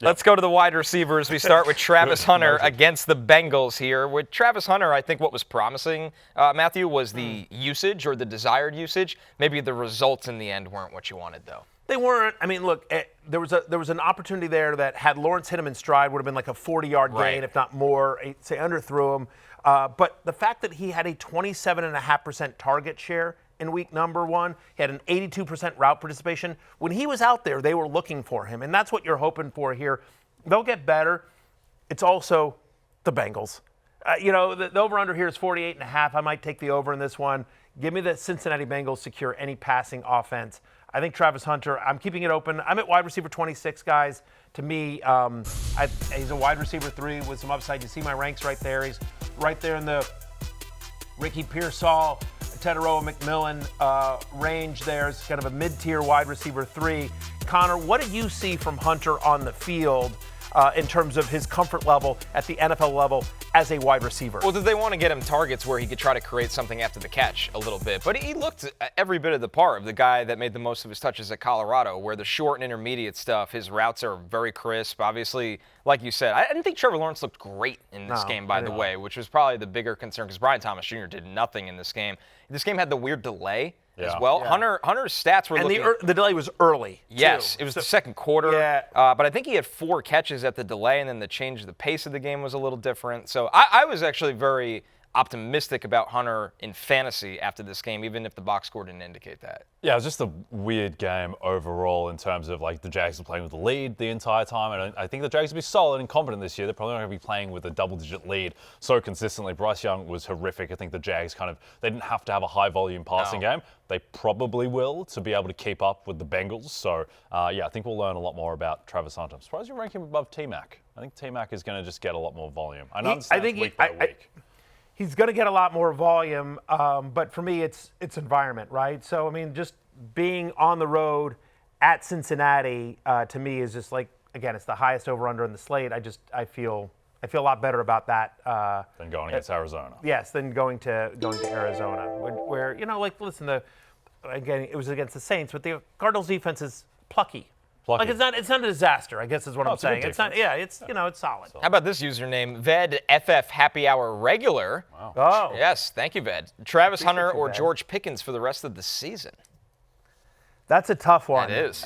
Let's go to the wide receivers. We start with Travis Hunter against the Bengals here. With Travis Hunter, I think what was promising, Matthew, was the usage or the desired usage. Maybe the results in the end weren't what you wanted, though. They weren't. I mean, look, there was an opportunity there that had Lawrence hit him in stride would have been like a 40-yard gain, if not more. Say underthrew him. But the fact that he had a 27.5% target share in week number 1, he had an 82% route participation. When he was out there, they were looking for him, and that's what you're hoping for here. They'll get better. It's also the Bengals. The over-under here is 48.5. I might take the over in this one. Give me the Cincinnati Bengals secure any passing offense. I think Travis Hunter, I'm keeping it open. I'm at wide receiver 26, guys. To me, he's a wide receiver 3 with some upside. You see my ranks right there. He's right there in the Ricky Pearsall, Tirico, McMillan range there. It's kind of a mid-tier wide receiver 3. Connor, what did you see from Hunter on the field in terms of his comfort level at the NFL level as a wide receiver? Well, did they want to get him targets where he could try to create something after the catch a little bit? But he looked every bit of the part of the guy that made the most of his touches at Colorado, where the short and intermediate stuff, his routes are very crisp. Obviously, like you said, I didn't think Trevor Lawrence looked great in this game, by the way, which was probably the bigger concern because Brian Thomas Jr. did nothing in this game. This game had the weird delay as well. Yeah. Hunter's stats were looking... And the delay was early, Yes, too. It was the second quarter. Yeah. But I think he had 4 catches at the delay, and then the change of the pace of the game was a little different. So I was actually very optimistic about Hunter in fantasy after this game, even if the box score didn't indicate that. Yeah, it was just a weird game overall in terms of like the Jags were playing with the lead the entire time, and I think the Jags will be solid and confident this year. They're probably not going to be playing with a double-digit lead so consistently. Bryce Young was horrific. I think the Jags they didn't have to have a high-volume passing game. They probably will to be able to keep up with the Bengals. So, I think we'll learn a lot more about Travis Hunter. I'm surprised you rank him above T-Mac. I think T-Mac is going to just get a lot more volume. I think week by week. He's going to get a lot more volume, but for me, it's environment, right? So, I mean, just being on the road at Cincinnati, to me, is just like, again, it's the highest over-under in the slate. I feel a lot better about that. Than going against Arizona. Yes, than going to Arizona, where listen, again, it was against the Saints, but the Cardinals' defense is plucky. Like it's not a disaster, I guess is what I'm saying. It's not. Yeah, it's solid. How about this username, Ved FF Happy Hour Regular? Wow. Oh. Yes, thank you, Ved. Travis Hunter or George Pickens for the rest of the season? That's a tough one. That is.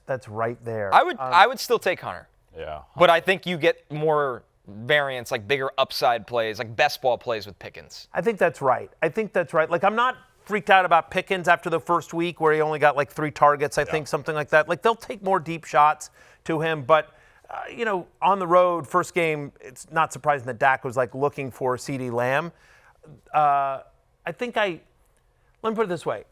That's right there. I would still take Hunter. Yeah. But I think you get more variance, like bigger upside plays, like best ball plays with Pickens. I think that's right. Like, I'm not freaked out about Pickens after the first week where he only got like 3 targets, I think, something like that. Like, they'll take more deep shots to him, but on the road, first game, it's not surprising that Dak was like looking for CeeDee Lamb. Let me put it this way.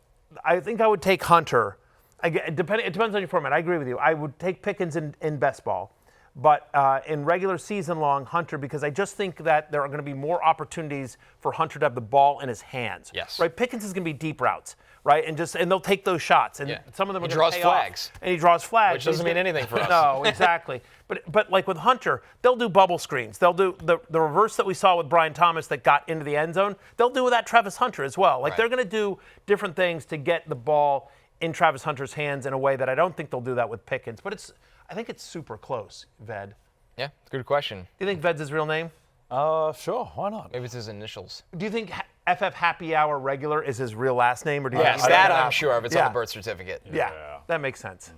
I think I would take Hunter. It depends on your format. I agree with you. I would take Pickens in best ball. But in regular season long, Hunter, because I just think that there are going to be more opportunities for Hunter to have the ball in his hands. Yes. Right. Pickens is going to be deep routes, right, and they'll take those shots, and some of them are going to pay flags. off. And he draws flags, which doesn't mean anything for us. No, exactly. But like with Hunter, they'll do bubble screens. They'll do the reverse that we saw with Brian Thomas that got into the end zone. They'll do with that Travis Hunter as well. Like they're going to do different things to get the ball in Travis Hunter's hands in a way that I don't think they'll do that with Pickens. But I think it's super close, Ved. Yeah, good question. Do you think Ved's his real name? Sure, why not? Maybe it's his initials. Do you think FF Happy Hour Regular is his real last name? Or do you Yes, that I'm sure of. It's on the birth certificate. Yeah, that makes sense.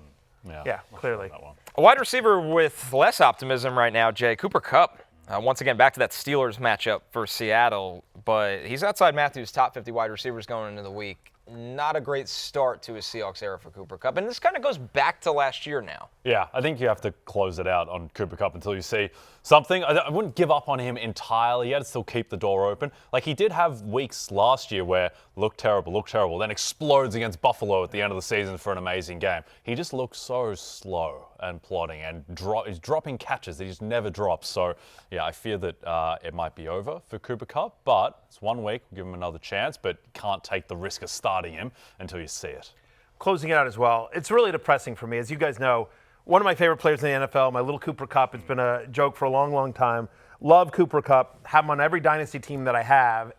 Yeah, clearly. A wide receiver with less optimism right now, Jay, Cooper Kupp. Once again, back to that Steelers matchup for Seattle, but he's outside Matthew's top 50 wide receivers going into the week. Not a great start to his Seahawks era for Cooper Kupp, and this kind of goes back to last year now. Yeah, I think you have to close it out on Cooper Kupp until you see something. I wouldn't give up on him entirely. You had to still keep the door open. Like, he did have weeks last year where looked terrible, then explodes against Buffalo at the end of the season for an amazing game. He just looks so slow and plodding, and he's dropping catches that he just never drops. So, yeah, I fear that it might be over for Cooper Kupp, but it's 1 week. We'll give him another chance, but can't take the risk of starting him until you see it. Closing it out as well, it's really depressing for me. As you guys know, one of my favorite players in the NFL, my little Cooper Kupp. It's been a joke for a long, long time. Love Cooper Kupp. Have him on every dynasty team that I have.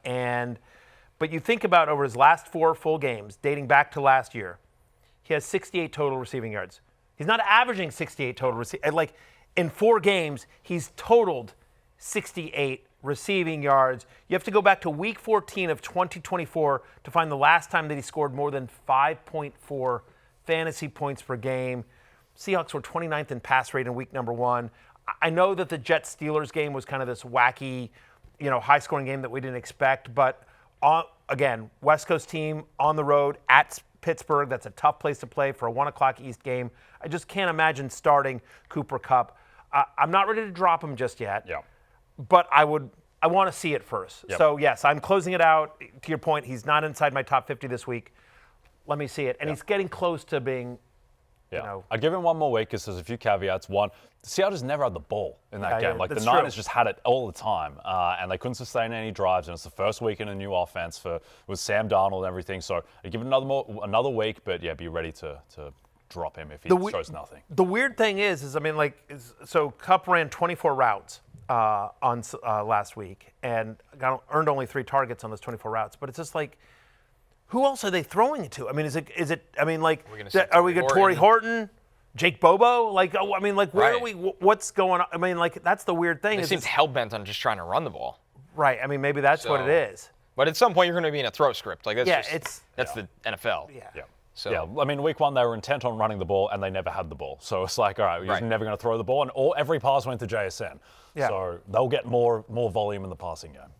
But you think about over his last 4 full games, dating back to last year, he has 68 total receiving yards. He's not averaging 68 total receiving. Like in 4 games, he's totaled 68 receiving yards. You have to go back to week 14 of 2024 to find the last time that he scored more than 5.4 fantasy points per game. Seahawks were 29th in pass rate in week number 1. I know that the Jets-Steelers game was kind of this wacky, high-scoring game that we didn't expect, but again, West Coast team on the road at Pittsburgh. That's a tough place to play for a 1 o'clock East game. I just can't imagine starting Cooper Kupp. I'm not ready to drop him just yet. Yeah. But I want to see it first. Yep. So, yes, I'm closing it out. To your point, he's not inside my top 50 this week. Let me see it. And he's getting close to being, I'll give him one more week because there's a few caveats. One, Seattle just never had the ball in that game. Like the that's Niners true. just had it all the time, and they couldn't sustain any drives. And it's the first week in a new offense with Sam Darnold and everything. So I give it another week, but be ready to drop him if he shows nothing. The weird thing is so Kupp ran 24 routes on last week and earned only 3 targets on those 24 routes. But it's just like, who else are they throwing it to? I mean, are we going to Torrey Horton, Jake Bobo? Where are we? What's going on? I mean, that's the weird thing. It seems hell-bent on just trying to run the ball. Right. I mean, maybe that's what it is. But at some point, you're going to be in a throw script. That's the NFL. Yeah. So. I mean, week 1, they were intent on running the ball, and they never had the ball. So it's like, all right, we're just never going to throw the ball, and every pass went to JSN. Yeah. So they'll get more volume in the passing game.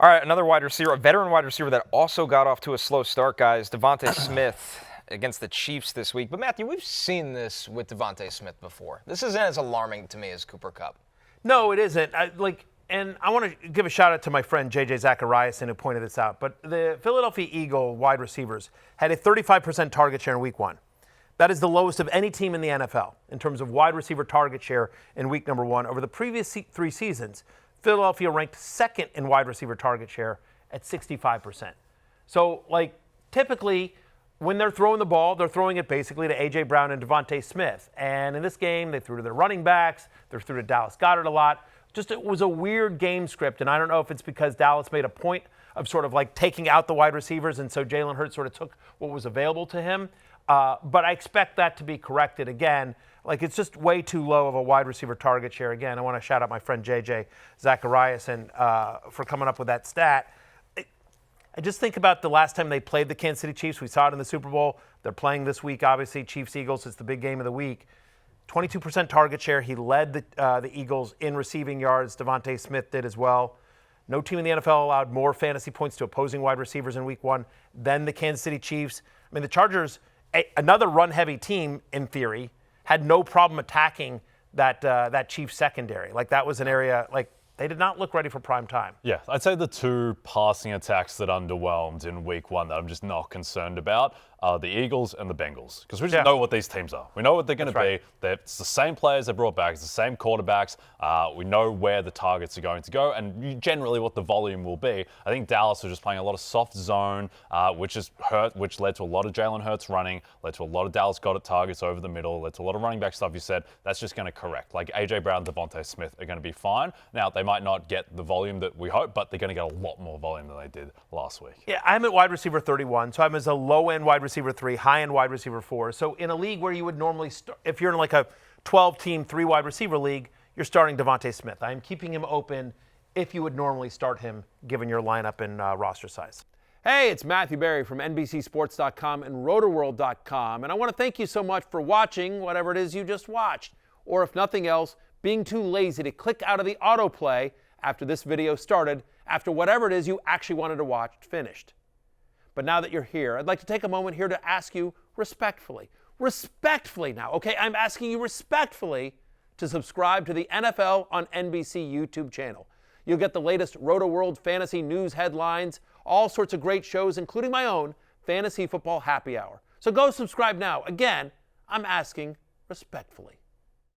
All right, another wide receiver, a veteran wide receiver that also got off to a slow start, guys. DeVonta Smith against the Chiefs this week. But, Matthew, we've seen this with DeVonta Smith before. This isn't as alarming to me as Cooper Kupp. No, it isn't. And I want to give a shout out to my friend J.J. Zachariason who pointed this out. But the Philadelphia Eagle wide receivers had a 35% target share in week 1. That is the lowest of any team in the NFL in terms of wide receiver target share in week number 1. Over the previous 3 seasons, Philadelphia ranked 2nd in wide receiver target share at 65%. So, typically, when they're throwing the ball, they're throwing it basically to A.J. Brown and DeVonta Smith. And in this game, they threw to their running backs. They threw to Dallas Goedert a lot. It was a weird game script, and I don't know if it's because Dallas made a point of sort of taking out the wide receivers, and so Jalen Hurts sort of took what was available to him. But I expect that to be corrected again. It's just way too low of a wide receiver target share. Again, I want to shout out my friend J.J. Zachariason for coming up with that stat. I just think about the last time they played the Kansas City Chiefs. We saw it in the Super Bowl. They're playing this week, obviously, Chiefs-Eagles. It's the big game of the week. 22% target share. He led the Eagles in receiving yards. DeVonta Smith did as well. No team in the NFL allowed more fantasy points to opposing wide receivers in week 1 than the Kansas City Chiefs. I mean, the Chargers, another run-heavy team in theory, had no problem attacking that Chiefs secondary. That was an area, they did not look ready for prime time. Yeah, I'd say the 2 passing attacks that underwhelmed in week 1 that I'm just not concerned about are the Eagles and the Bengals. Because we just know what these teams are. We know what they're going to be. It's the same players they brought back. It's the same quarterbacks. We know where the targets are going to go and generally what the volume will be. I think Dallas was just playing a lot of soft zone, which led to a lot of Jalen Hurts running, led to a lot of Dallas Goedert targets over the middle, led to a lot of running back stuff you said. That's just going to correct. A.J. Brown, DeVonta Smith are going to be fine. Now, they might not get the volume that we hope, but they're going to get a lot more volume than they did last week. Yeah, I'm at wide receiver 31, so I'm as a low-end wide receiver 3, high-end wide receiver 4. So in a league where you would normally start, if you're in a 12-team, 3-wide receiver league, you're starting DeVonta Smith. I'm keeping him open if you would normally start him, given your lineup and roster size. Hey, it's Matthew Berry from NBCSports.com and RotorWorld.com, and I want to thank you so much for watching whatever it is you just watched, or if nothing else, being too lazy to click out of the autoplay after this video started, after whatever it is you actually wanted to watch finished. But now that you're here, I'd like to take a moment here to ask you respectfully now, okay? I'm asking you respectfully to subscribe to the NFL on NBC YouTube channel. You'll get the latest Roto-World fantasy news headlines, all sorts of great shows, including my own Fantasy Football Happy Hour. So go subscribe now. Again, I'm asking respectfully.